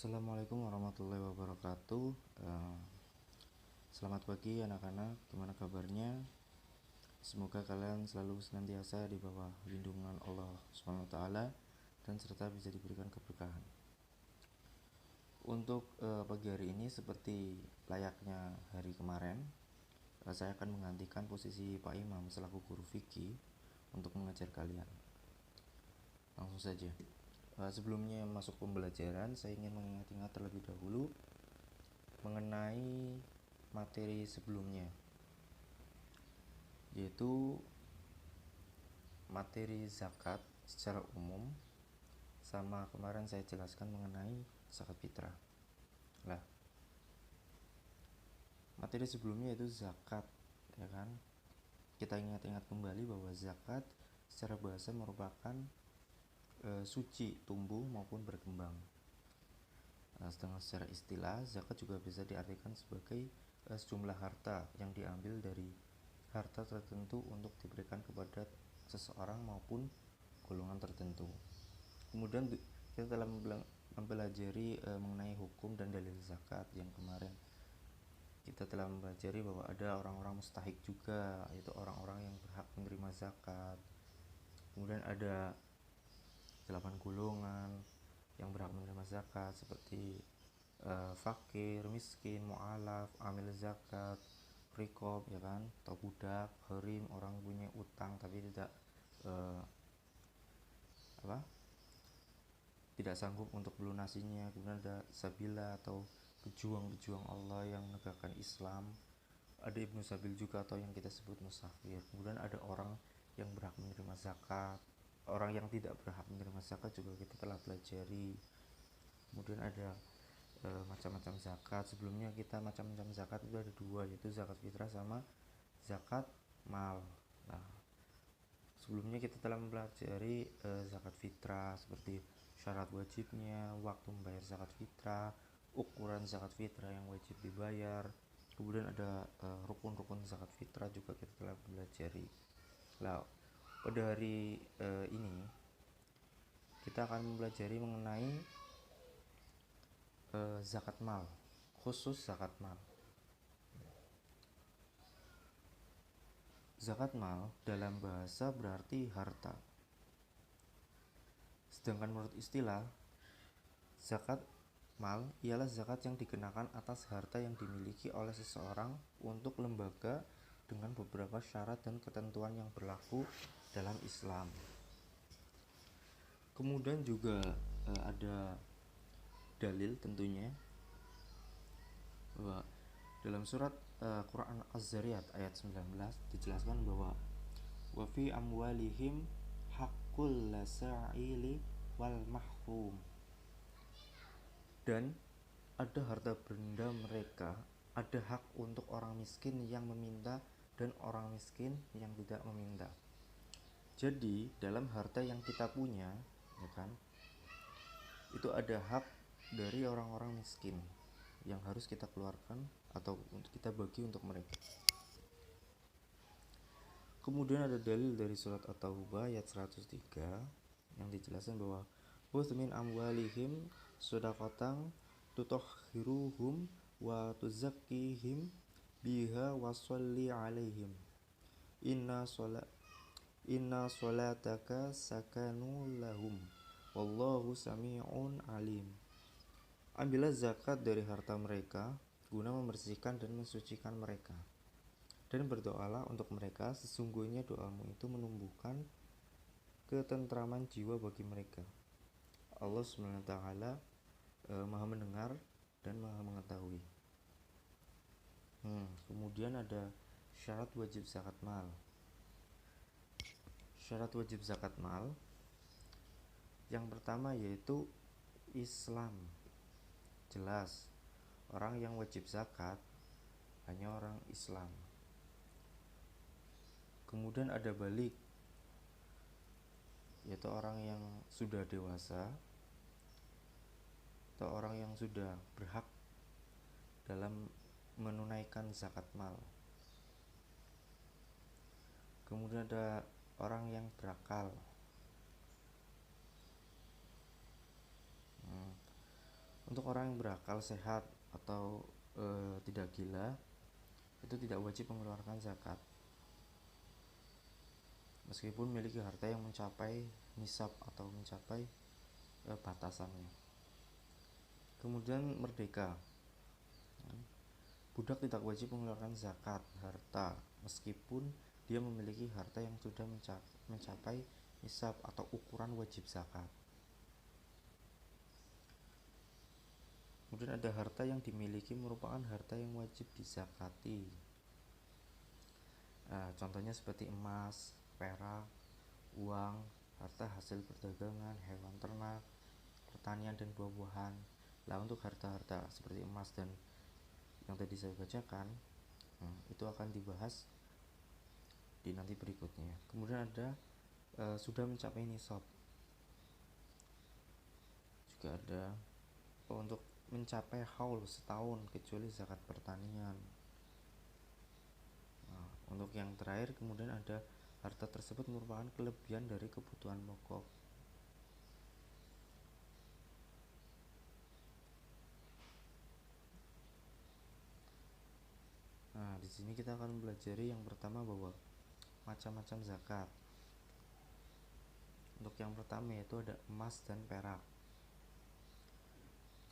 Assalamualaikum warahmatullahi wabarakatuh. Selamat pagi anak-anak, gimana kabarnya? Semoga kalian selalu senantiasa di bawah lindungan Allah SWT dan serta bisa diberikan keberkahan. Untuk pagi hari ini seperti layaknya hari kemarin, saya akan menggantikan posisi Pak Imam selaku guru fikih untuk mengajar kalian. Langsung saja. Sebelumnya masuk pembelajaran, saya ingin mengingat-ingat terlebih dahulu mengenai materi sebelumnya, yaitu materi zakat secara umum, sama kemarin saya jelaskan mengenai zakat fitrah. Nah, materi sebelumnya itu zakat, ya kan? Kita ingat-ingat kembali bahwa zakat secara bahasa merupakan suci, tumbuh maupun berkembang. Sedangkan secara istilah, zakat juga bisa diartikan sebagai sejumlah harta yang diambil dari harta tertentu untuk diberikan kepada seseorang maupun golongan tertentu. Kemudian kita telah mempelajari mengenai hukum dan dalil zakat yang kemarin. Kita telah mempelajari bahwa ada orang-orang mustahik juga, yaitu orang-orang yang berhak menerima zakat. Kemudian ada 8 golongan yang berhak menerima zakat seperti fakir, miskin, mu'alaf, amil zakat, rikob, ya kan, atau budak, harim, orang punya utang tapi tidak sanggup untuk melunasinya. Kemudian ada sabila atau pejuang-pejuang Allah yang menegakkan Islam. Ada ibnu sabil juga atau yang kita sebut musafir. Kemudian ada orang yang berhak menerima zakat, orang yang tidak berhak menerima zakat juga kita telah pelajari. Kemudian ada macam-macam zakat. Sebelumnya kita macam-macam zakat itu ada dua, yaitu zakat fitrah sama zakat mal. Nah, sebelumnya kita telah mempelajari zakat fitrah seperti syarat wajibnya, waktu membayar zakat fitrah, ukuran zakat fitrah yang wajib dibayar. Kemudian ada rukun-rukun zakat fitrah juga kita telah pelajari. Nah, pada hari ini kita akan mempelajari mengenai zakat mal, khusus zakat mal. Zakat mal dalam bahasa berarti harta. Sedangkan menurut istilah, zakat mal ialah zakat yang dikenakan atas harta yang dimiliki oleh seseorang untuk lembaga dengan beberapa syarat dan ketentuan yang berlaku dalam Islam. Kemudian juga ada dalil tentunya bahwa dalam surat Quran Az-Zariyat ayat 19 dijelaskan bahwa wa fi amwalihim haqqul lasa'ili wal mahrum, dan ada harta benda mereka, ada hak untuk orang miskin yang meminta dan orang miskin yang tidak meminta. Jadi dalam harta yang kita punya, ya kan, itu ada hak dari orang-orang miskin yang harus kita keluarkan atau untuk kita bagi untuk mereka. Kemudian ada dalil dari surat At-Taubah ayat 103 yang dijelaskan bahwa khudz min amwalihim shadaqatan tutahhiruhum wa tuzakkihim biha wa sholli alaihim inna sholataka sakanu lahum wallahu sami'un alim. Ambillah zakat dari harta mereka guna membersihkan dan mensucikan mereka, dan berdoalah untuk mereka, sesungguhnya doamu itu menumbuhkan ketentraman jiwa bagi mereka. Allah SWT maha mendengar dan maha mengetahui. Kemudian ada syarat wajib zakat mal. Syarat wajib zakat mal yang pertama yaitu Islam. Jelas, orang yang wajib zakat hanya orang Islam. Kemudian ada balik, yaitu orang yang sudah dewasa atau orang yang sudah berhak dalam menunaikan zakat mal. Kemudian ada orang yang berakal. Untuk termasuk orang yang berakal sehat atau tidak gila, itu tidak wajib mengeluarkan zakat meskipun memiliki harta yang mencapai nisab atau mencapai batasannya. Kemudian merdeka, budak tidak wajib mengeluarkan zakat harta meskipun dia memiliki harta yang sudah mencapai nisab atau ukuran wajib zakat. Kemudian ada harta yang dimiliki merupakan harta yang wajib dizakati. Nah, contohnya seperti emas, perak, uang, harta hasil perdagangan, hewan ternak, pertanian dan buah-buahan. Lah untuk harta-harta seperti emas dan yang tadi saya bacakan, itu akan dibahas di nanti berikutnya. Kemudian ada sudah mencapai nisab. Juga ada untuk mencapai haul setahun kecuali zakat pertanian. Nah, untuk yang terakhir kemudian ada harta tersebut merupakan kelebihan dari kebutuhan pokok. Nah, di sini kita akan mempelajari yang pertama bahwa macam-macam zakat. Untuk yang pertama yaitu ada emas dan perak.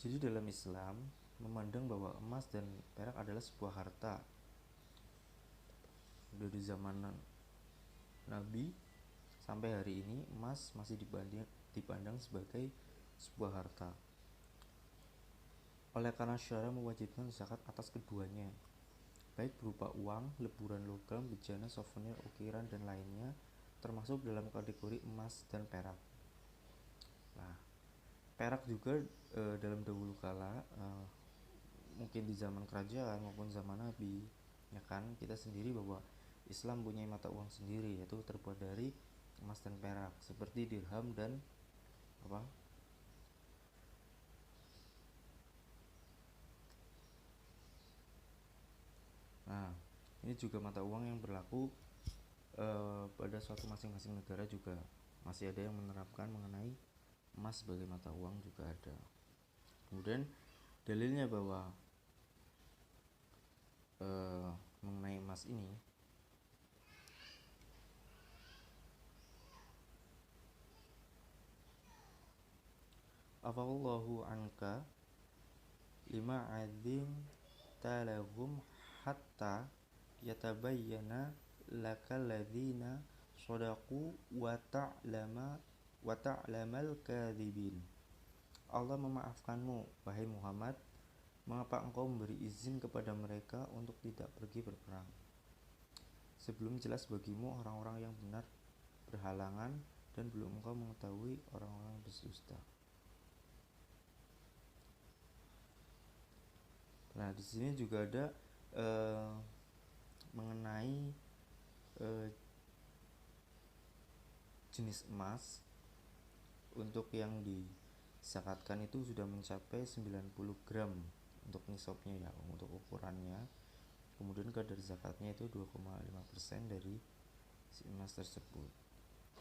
Jadi dalam Islam memandang bahwa emas dan perak adalah sebuah harta. Dari zaman Nabi sampai hari ini emas masih dipandang sebagai sebuah harta. Oleh karena syariat mewajibkan zakat atas keduanya, baik berupa uang, leburan logam, bejana, souvenir, ukiran dan lainnya, termasuk dalam kategori emas dan perak. Nah, perak juga dalam dahulu kala, mungkin di zaman kerajaan maupun zaman Nabi, ya kan, kita sendiri bahwa Islam punya mata uang sendiri yaitu terbuat dari emas dan perak seperti dirham dan apa? Nah, ini juga mata uang yang berlaku pada suatu masing-masing negara juga masih ada yang menerapkan mengenai emas sebagai mata uang juga ada. Kemudian dalilnya bahwa mengenai emas ini afallahu anka lima adzin talahum hatta yatabayyana lakal ladzina shadaqu wa ta'lamal kadzibin. Allah memaafkanmu wahai Muhammad, mengapa engkau memberi izin kepada mereka untuk tidak pergi berperang sebelum jelas bagimu orang-orang yang benar berhalangan dan belum engkau mengetahui orang-orang berdusta. Nah, di sini juga ada mengenai jenis emas. Untuk yang dizakatkan itu sudah mencapai 90 gram untuk nisabnya ya, untuk ukurannya. Kemudian kadar zakatnya itu 2,5% dari si emas tersebut.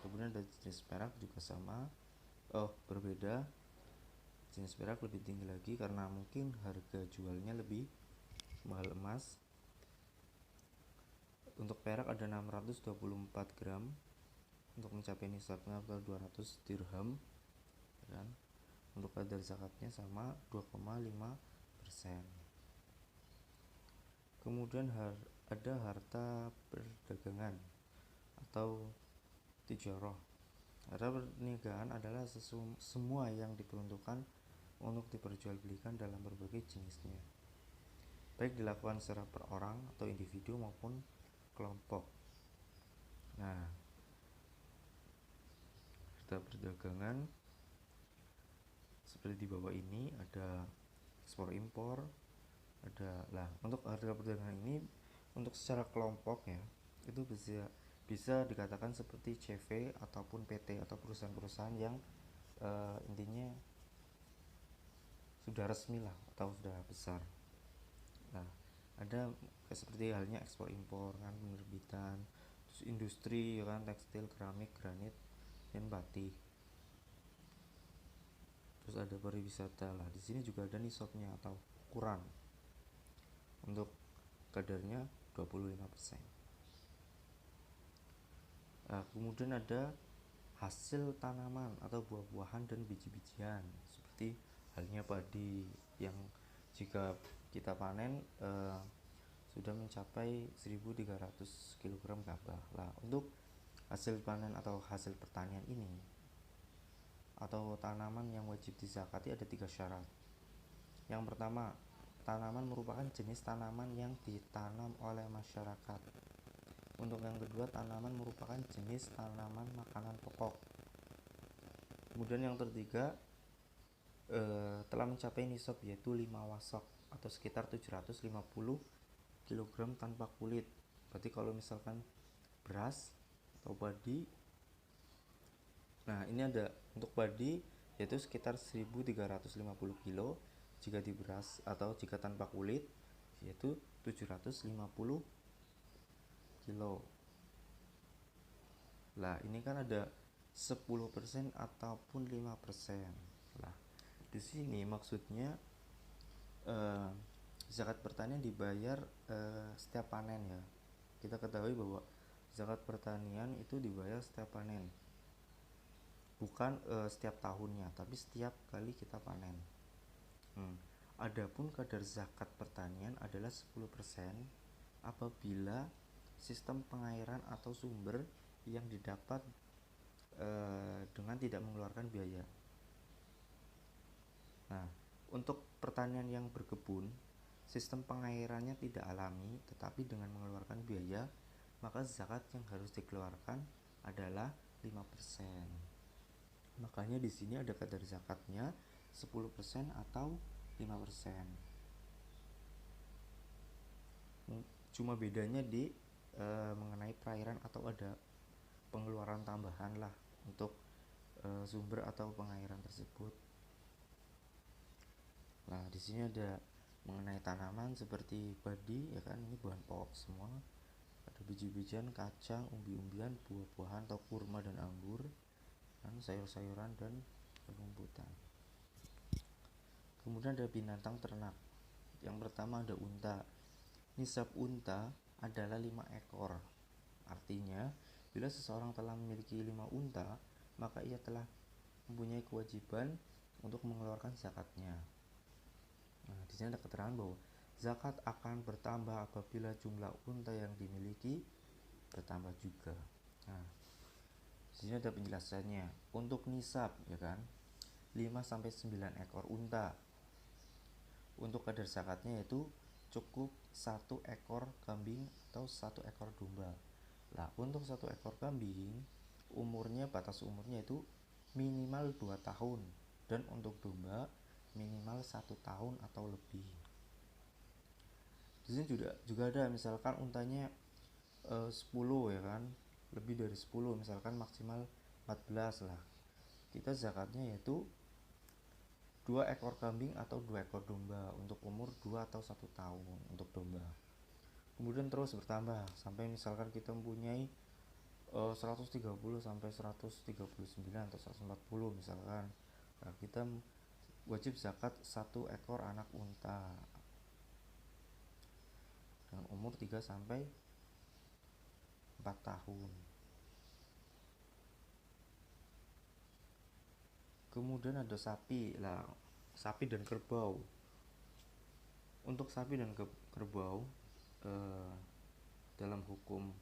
Kemudian ada jenis perak juga sama, berbeda. Jenis perak lebih tinggi lagi karena mungkin harga jualnya lebih mahal emas. Untuk perak ada 624 gram untuk mencapai nisabnya atau 200 dirham, kan? Untuk kadar zakatnya sama 2,5%. Kemudian ada harta perdagangan atau tijarah. Harta perniagaan adalah semua yang diperuntukkan untuk diperjualbelikan dalam berbagai jenisnya, baik dilakukan secara per orang atau individu maupun kelompok. Nah, harta perdagangan seperti di bawah ini ada ekspor impor, ada lah. Untuk harta perdagangan ini untuk secara kelompok ya, itu bisa dikatakan seperti CV ataupun PT atau perusahaan-perusahaan yang intinya sudah resmi lah atau sudah besar. Nah, ada seperti halnya ekspor impor kan, penerbitan, terus industri ya kan, tekstil, keramik, granit dan batik. terus ada pariwisata. Lah di sini juga ada nisabnya atau ukuran untuk kadarnya 25%. Nah, kemudian ada hasil tanaman atau buah-buahan dan biji-bijian seperti halnya padi yang jika kita panen sudah mencapai 1.300 kg gabah. Lah untuk hasil panen atau hasil pertanian ini atau tanaman yang wajib dizakati ada 3 syarat. Yang pertama, tanaman merupakan jenis tanaman yang ditanam oleh masyarakat. Untuk yang kedua, tanaman merupakan jenis tanaman makanan pokok. Kemudian yang ketiga, telah mencapai nisab yaitu 5 wasok atau sekitar 750 kg tanpa kulit. Berarti kalau misalkan beras atau padi, nah ini ada untuk padi yaitu sekitar 1.350 kg, jika di beras atau jika tanpa kulit yaitu 750 kg. Lah ini kan ada 10% ataupun 5%. Lah di sini maksudnya zakat pertanian dibayar setiap panen ya. Kita ketahui bahwa zakat pertanian itu dibayar setiap panen, bukan setiap tahunnya, tapi setiap kali kita panen. Adapun kadar zakat pertanian adalah 10% apabila sistem pengairan atau sumber yang didapat dengan tidak mengeluarkan biaya. Nah, untuk pertanian yang berkebun, sistem pengairannya tidak alami tetapi dengan mengeluarkan biaya, maka zakat yang harus dikeluarkan adalah 5%. Makanya di sini ada kadar zakatnya 10% atau 5%. Cuma bedanya di mengenai perairan atau ada pengeluaran tambahan lah untuk sumber atau pengairan tersebut. Nah, di sini ada mengenai tanaman seperti padi ya kan, ini bahan pokok semua. Ada biji-bijian, kacang, umbi-umbian, buah-buahan atau kurma dan anggur, dan sayur-sayuran dan rumputan. Kemudian ada binatang ternak. Yang pertama ada unta. Nisab unta adalah 5 ekor. Artinya, bila seseorang telah memiliki 5 unta, maka ia telah mempunyai kewajiban untuk mengeluarkan zakatnya. Nah, di sini ada keterangan bahwa zakat akan bertambah apabila jumlah unta yang dimiliki bertambah juga. Nah, di sini ada penjelasannya. Untuk nisab ya kan, 5 sampai 9 ekor unta. Untuk kadar zakatnya yaitu cukup 1 ekor kambing atau 1 ekor domba. Lah, untuk 1 ekor kambing umurnya, batas umurnya itu minimal 2 tahun, dan untuk domba minimal 1 tahun atau lebih. Di sini juga ada misalkan untanya 10 ya kan, lebih dari 10, misalkan maksimal 14 lah. Kita zakatnya yaitu 2 ekor kambing atau 2 ekor domba untuk umur 2 atau 1 tahun untuk domba. Kemudian terus bertambah sampai misalkan kita mempunyai 130 sampai 139 atau 140 misalkan. Nah, kita wajib zakat 1 ekor anak unta dengan umur 3 sampai 4 tahun. Kemudian ada sapi. Lah, sapi dan kerbau. Untuk sapi dan kerbau dalam hukum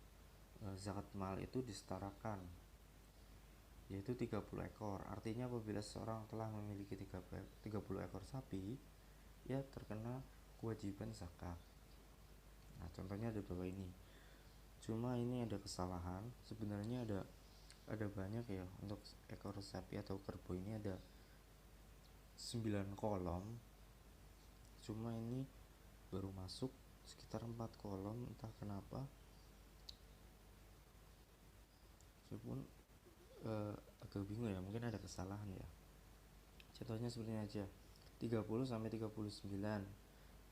zakat mal itu disetarakan, yaitu 30 ekor. Artinya apabila seorang telah memiliki 30 ekor sapi, ia terkena kewajiban zakat. Nah, contohnya ada bawah ini. Cuma ini ada kesalahan. Sebenarnya ada banyak ya. Untuk ekor sapi atau kerbau ini ada 9 kolom. Cuma ini baru masuk sekitar 4 kolom, entah kenapa. Saya pun agak bingung ya, mungkin ada kesalahan ya. Contohnya seperti ini aja. 30 sampai 39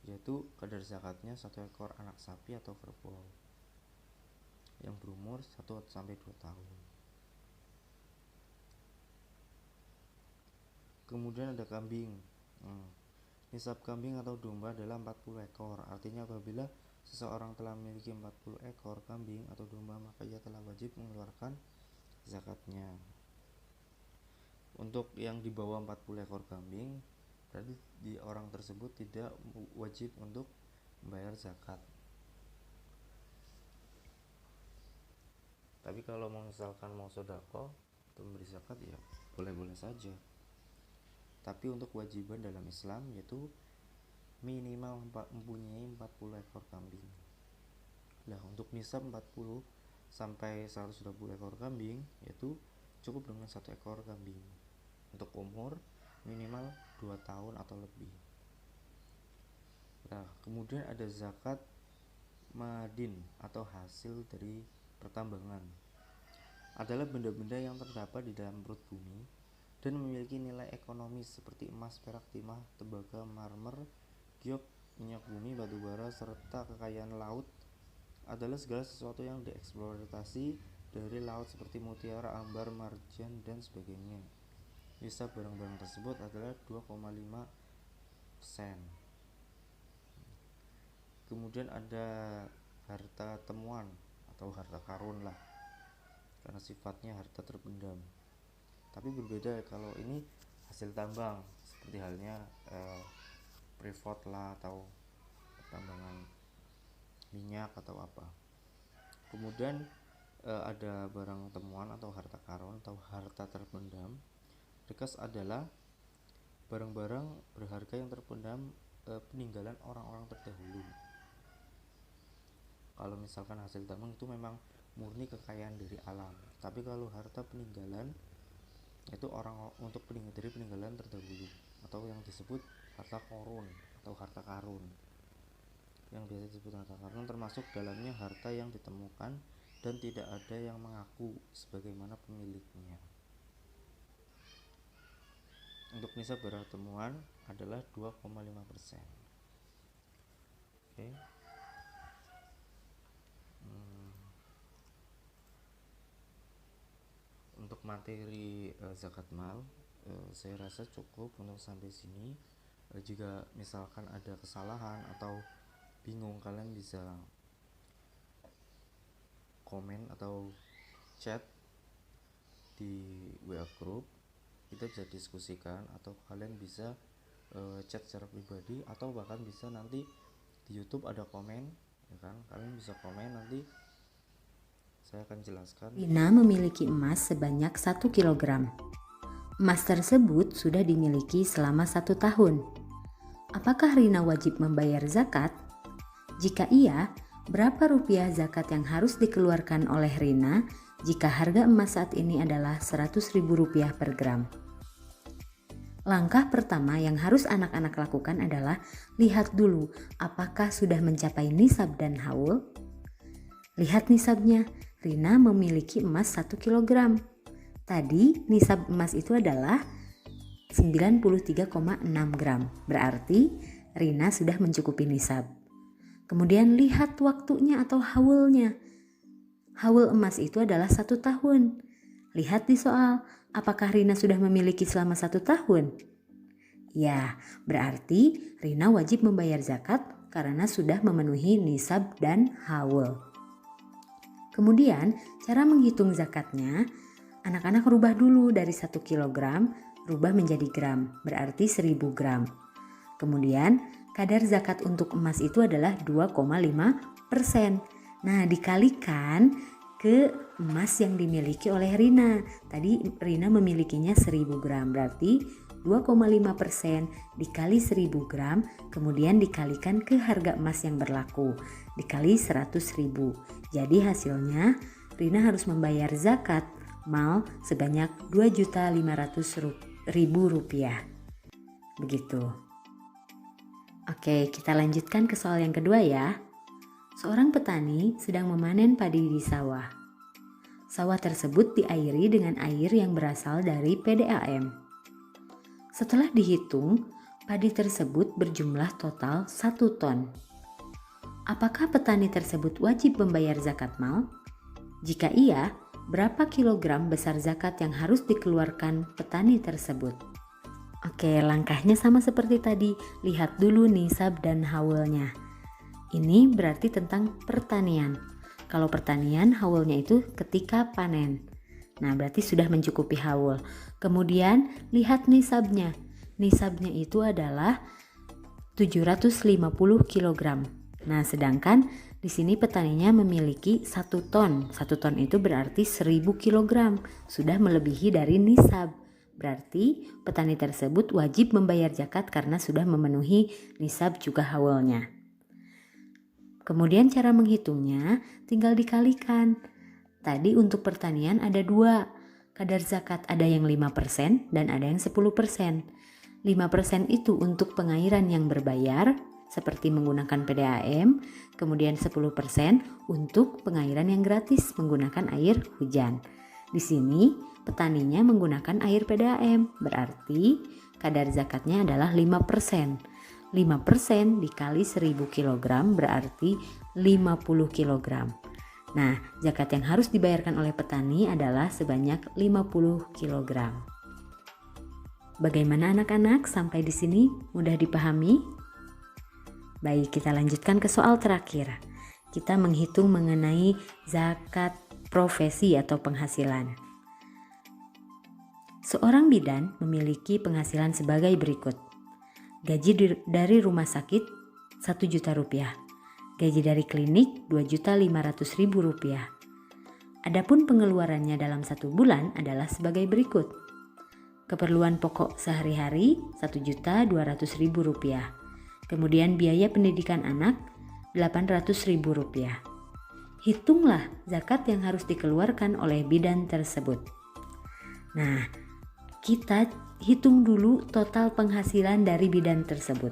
yaitu kadar zakatnya 1 ekor anak sapi atau kerbau yang berumur 1 sampai 2 tahun. Kemudian ada kambing. Nisab kambing atau domba adalah 40 ekor. Artinya apabila seseorang telah memiliki 40 ekor kambing atau domba, maka ia telah wajib mengeluarkan zakatnya. Untuk yang di bawah 40 ekor kambing, berarti di orang tersebut tidak wajib untuk membayar zakat. Tapi kalau misalkan mau sedekah atau memberi zakat, ya boleh-boleh saja. Tapi untuk kewajiban dalam Islam yaitu minimal mempunyai 40 ekor kambing. Nah, untuk nisab 40 sampai 120 ekor kambing yaitu cukup dengan 1 ekor kambing. Untuk umur minimal 2 tahun atau lebih. Nah, kemudian ada zakat madin atau hasil dari pertambangan. Adalah benda-benda yang terdapat di dalam perut bumi dan memiliki nilai ekonomis seperti emas, perak, timah, tembaga, marmer, giok, minyak bumi, batu bara, serta kekayaan laut. Adalah segala sesuatu yang dieksploitasi dari laut seperti mutiara, ambar, marjan, dan sebagainya. Nisab barang-barang tersebut adalah 2,5%. Kemudian ada harta temuan atau harta karun lah, karena sifatnya harta terpendam. Tapi berbeda kalau ini hasil tambang, seperti halnya privat lah atau pertambangan minyak atau apa. Kemudian ada barang temuan atau harta karun atau harta terpendam. Rikas adalah barang-barang berharga yang terpendam peninggalan orang-orang terdahulu. Kalau misalkan hasil tambang itu memang murni kekayaan dari alam. Tapi kalau harta peninggalan itu untuk dari peninggalan terdahulu, atau yang disebut harta korun atau harta karun. Yang biasa disebut harta karun termasuk dalamnya harta yang ditemukan dan tidak ada yang mengaku sebagaimana pemiliknya. Untuk nisab barang temuan adalah 2,5%. Oke. Untuk materi zakat mal saya rasa cukup untuk sampai sini. Jika misalkan ada kesalahan atau bingung, kalian bisa komen atau chat di WA group, kita bisa diskusikan, atau kalian bisa chat secara pribadi, atau bahkan bisa nanti di YouTube ada komen, ya kan? Kalian bisa komen, nanti saya akan jelaskan. Rina memiliki emas sebanyak 1 kg. Emas tersebut sudah dimiliki selama 1 tahun. Apakah Rina wajib membayar zakat? Jika iya, berapa rupiah zakat yang harus dikeluarkan oleh Rina jika harga emas saat ini adalah Rp100.000 per gram? Langkah pertama yang harus anak-anak lakukan adalah lihat dulu apakah sudah mencapai nisab dan haul. Lihat nisabnya. Rina memiliki emas 1 kg. Tadi nisab emas itu adalah 93,6 gram. Berarti Rina sudah mencukupi nisab. Kemudian lihat waktunya atau haulnya. Haul emas itu adalah 1 tahun. Lihat di soal, apakah Rina sudah memiliki selama 1 tahun? Ya, berarti Rina wajib membayar zakat karena sudah memenuhi nisab dan haul. Kemudian cara menghitung zakatnya, anak-anak rubah dulu dari 1 kg, rubah menjadi gram, berarti 1000 gram. Kemudian kadar zakat untuk emas itu adalah 2,5%. Nah, dikalikan ke emas yang dimiliki oleh Rina. Tadi Rina memilikinya 1000 gram, berarti 2,5% dikali 1000 gram, kemudian dikalikan ke harga emas yang berlaku, dikali 100.000. Jadi hasilnya Rina harus membayar zakat mal sebanyak Rp2.500.000. Begitu. Oke, kita lanjutkan ke soal yang kedua ya. Seorang petani sedang memanen padi di sawah. Sawah tersebut diairi dengan air yang berasal dari PDAM. Setelah dihitung, padi tersebut berjumlah total 1 ton. Apakah petani tersebut wajib membayar zakat mal? Jika iya, berapa kilogram besar zakat yang harus dikeluarkan petani tersebut? Oke, langkahnya sama seperti tadi. Lihat dulu nisab dan haulnya. Ini berarti tentang pertanian. Kalau pertanian, haulnya itu ketika panen. Nah, berarti sudah mencukupi haul. Kemudian lihat nisabnya. Nisabnya itu adalah 750 kg. Nah, sedangkan di sini petaninya memiliki 1 ton. 1 ton itu berarti 1000 kg. Sudah melebihi dari nisab. Berarti petani tersebut wajib membayar zakat karena sudah memenuhi nisab juga haulnya. Kemudian cara menghitungnya tinggal dikalikan. Tadi untuk pertanian ada 2 kadar zakat, ada yang 5% dan ada yang 10%. 5% itu untuk pengairan yang berbayar seperti menggunakan PDAM, kemudian 10% untuk pengairan yang gratis menggunakan air hujan. Di sini petaninya menggunakan air PDAM, berarti kadar zakatnya adalah 5%. 5% dikali 1000 kg berarti 50 kg. Nah, zakat yang harus dibayarkan oleh petani adalah sebanyak 50 kg. Bagaimana anak-anak? Sampai di sini mudah dipahami? Baik, kita lanjutkan ke soal terakhir. Kita menghitung mengenai zakat profesi atau penghasilan. Seorang bidan memiliki penghasilan sebagai berikut. Gaji dari rumah sakit 1 juta rupiah. Gaji dari klinik 2.500.000 rupiah. Adapun pengeluarannya dalam 1 bulan adalah sebagai berikut. Keperluan pokok sehari-hari 1.200.000 rupiah. Kemudian biaya pendidikan anak 800.000 rupiah. Hitunglah zakat yang harus dikeluarkan oleh bidan tersebut. Nah, kita hitung dulu total penghasilan dari bidan tersebut.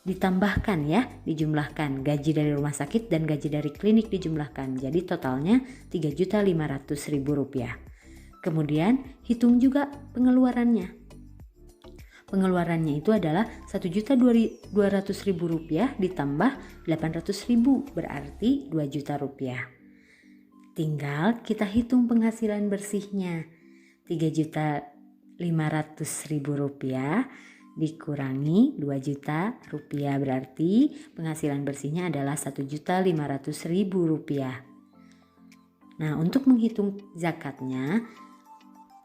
Ditambahkan ya, dijumlahkan gaji dari rumah sakit dan gaji dari klinik dijumlahkan. Jadi totalnya 3.500.000 rupiah. Kemudian hitung juga pengeluarannya. Pengeluarannya itu adalah 1.200.000 rupiah ditambah 800.000 berarti 2 juta rupiah. Tinggal kita hitung penghasilan bersihnya. 3.500.000 rupiah dikurangi 2 juta rupiah berarti penghasilan bersihnya adalah 1.500.000 rupiah. Nah, untuk menghitung zakatnya,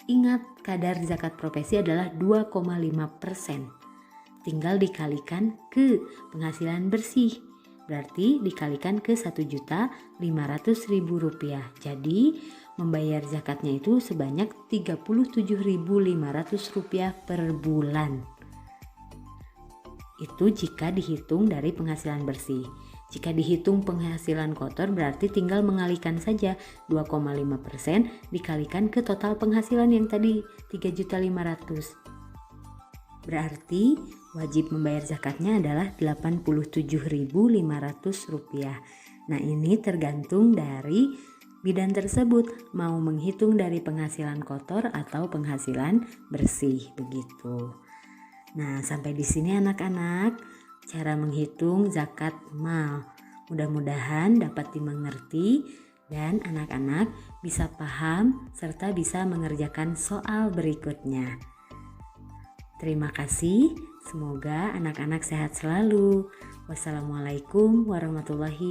ingat kadar zakat profesi adalah 2,5%. Tinggal dikalikan ke penghasilan bersih. Berarti dikalikan ke 1.500.000 rupiah. Jadi membayar zakatnya itu sebanyak 37.500 rupiah per bulan. Itu jika dihitung dari penghasilan bersih. Jika dihitung penghasilan kotor berarti tinggal mengalihkan saja 2,5% dikalikan ke total penghasilan yang tadi 3.500. Berarti wajib membayar zakatnya adalah 87.500 rupiah. Nah, ini tergantung dari bidan tersebut mau menghitung dari penghasilan kotor atau penghasilan bersih begitu. Nah, sampai di sini anak-anak cara menghitung zakat mal. Mudah-mudahan dapat dimengerti dan anak-anak bisa paham serta bisa mengerjakan soal berikutnya. Terima kasih. Semoga anak-anak sehat selalu. Wassalamualaikum warahmatullahi